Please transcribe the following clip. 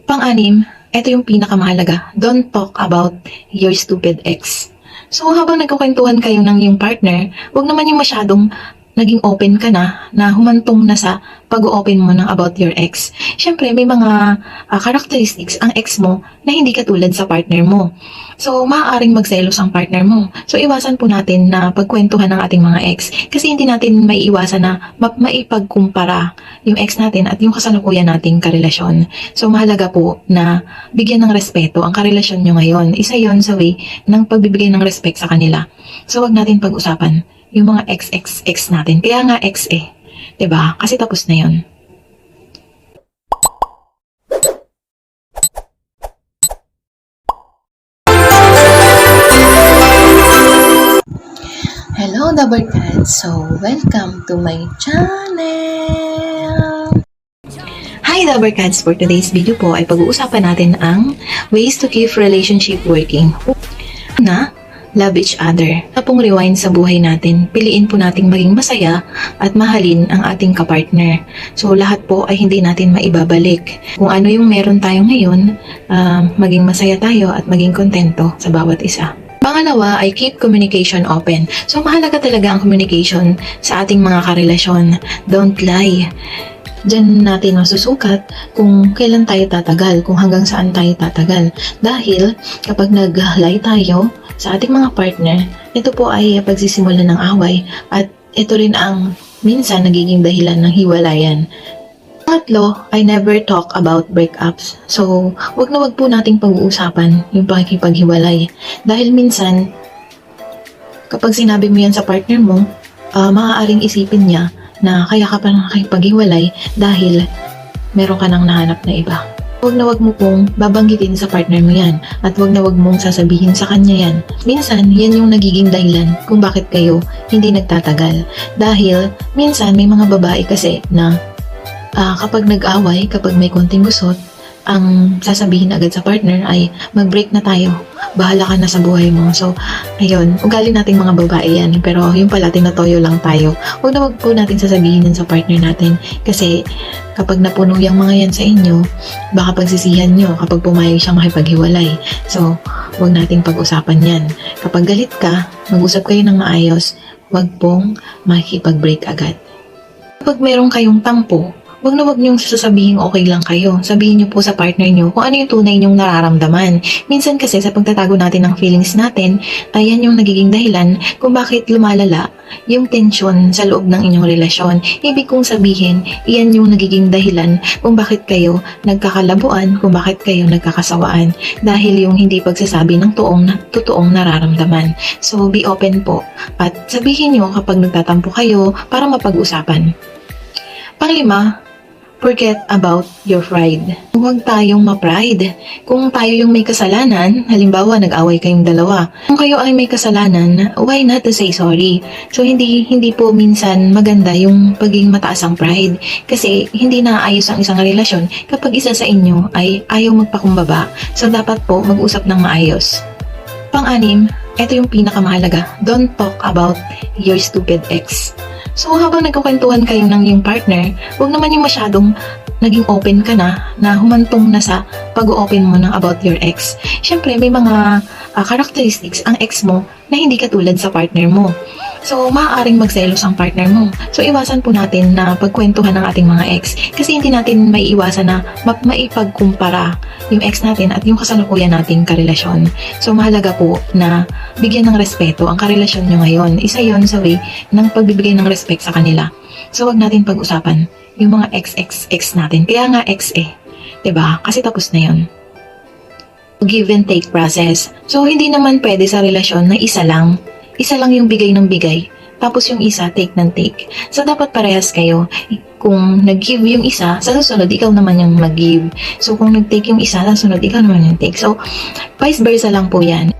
Pang-anim, ito yung pinakamahalaga. Don't talk about your stupid ex. So, habang nagkukwentuhan kayo ng iyong partner, huwag naman yung masyadong naging open ka na humantong na sa pag-open mo ng about your ex. Siyempre, may mga characteristics ang ex mo na hindi katulad sa partner mo. So, maaaring magselos ang partner mo. So, iwasan po natin na pagkwentuhan ng ating mga ex kasi hindi natin maiiwasan na maipagkumpara yung ex natin at yung kasalukuyan nating karelasyon. So, mahalaga po na bigyan ng respeto ang karelasyon nyo ngayon. Isa yon sa way ng pagbibigay ng respect sa kanila. So, wag natin pag-usapan yung mga ex natin. Kaya nga ex eh. 'Di ba? Kasi tapos na yon. Hello, Double Cats! So, welcome to my channel! Hi, Double Cats! For today's video po ay pag-uusapan natin ang ways to keep relationship working. Na love each other. Kapong rewind sa buhay natin, piliin po nating maging masaya at mahalin ang ating kapartner. So, lahat po ay hindi natin maibabalik. Kung ano yung meron tayo ngayon, maging masaya tayo at maging kontento sa bawat isa. Pangalawa ay keep communication open. So, mahalaga talaga ang communication sa ating mga karelasyon. Don't lie. Diyan natin masusukat kung kailan tayo tatagal, kung hanggang saan tayo tatagal. Dahil kapag nag-lie tayo sa ating mga partner, ito po ay pagsisimula ng away at ito rin ang minsan nagiging dahilan ng hiwalayan. Pangatlo, I never talk about breakups. So, wag na wag po nating pag-uusapan yung pakikipaghiwalay. Dahil minsan, kapag sinabi mo yan sa partner mo, maaaring isipin niya na kaya ka pa nakikipaghiwalay dahil meron ka nang nahanap na iba. Huwag na wag mo pong babanggitin sa partner mo yan at huwag na wag mong sasabihin sa kanya yan. Minsan, yan yung nagiging dahilan kung bakit kayo hindi nagtatagal. Dahil minsan may mga babae kasi na kapag nag-away, kapag may konting gusot, ang sasabihin agad sa partner ay mag-break na tayo. Bahala ka na sa buhay mo. So, ayun, ugali nating mga babae yan. Pero yung pala, tinatoyo lang tayo. Huwag na wag po natin sasabihin yan sa partner natin. Kasi kapag napuno yung mga yan sa inyo, baka pagsisihan nyo kapag pumayag siyang makipaghiwalay. So, huwag nating pag-usapan yan. Kapag galit ka, mag-usap kayo ng maayos, huwag pong makikipag-break agad. Kapag meron kayong tampo, wag na wag niyong sasabihin okay lang kayo. Sabihin niyo po sa partner niyo kung ano yung tunay niyong nararamdaman. Minsan kasi sa pagtatago natin ng feelings natin, ayan yung nagiging dahilan kung bakit lumalala yung tension sa loob ng inyong relasyon. Ibig kong sabihin, iyan yung nagiging dahilan kung bakit kayo nagkakalabuan, kung bakit kayo nagkakasawaan. Dahil yung hindi pagsasabi ng totoong nararamdaman. So, be open po. At sabihin niyo kapag nagtatampo kayo para mapag-usapan. Panglima, forget about your pride. Huwag tayong ma-pride. Kung tayo yung may kasalanan, halimbawa nag-away kayong dalawa, kung kayo ay may kasalanan, why not to say sorry? So hindi po minsan maganda yung pagiging mataas ang pride kasi hindi naayos ang isang relasyon kapag isa sa inyo ay ayaw magpakumbaba. So dapat po mag-usap ng maayos. Pang-anim, ito yung pinakamahalaga. Don't talk about your stupid ex. So, habang nagkukwentuhan kayo ng iyong partner, huwag naman yung masyadong naging open ka na humantong na sa pag-open mo ng about your ex. Siyempre, may mga characteristics ang ex mo na hindi katulad sa partner mo. So, maaaring magselos ang partner mo. So, iwasan po natin na pagkwentuhan ng ating mga ex kasi hindi natin maiiwasan na maipagkumpara yung ex natin at yung kasalukuyan nating karelasyon. So, mahalaga po na bigyan ng respeto ang karelasyon nyo ngayon. Isa yon sa way ng pagbibigay ng respect sa kanila. So, wag natin pag-usapan yung mga ex natin. Kaya nga ex eh. 'Di ba? Kasi tapos na yon. Give and take process. So, hindi naman pwede sa relasyon na isa lang yung bigay ng bigay, tapos yung isa take ng take. So, dapat parehas kayo. Kung nag-give yung isa, sa susunod, ikaw naman yung mag-give. So, kung nag-take yung isa, sa susunod, ikaw naman yung take. So, vice versa lang po yan.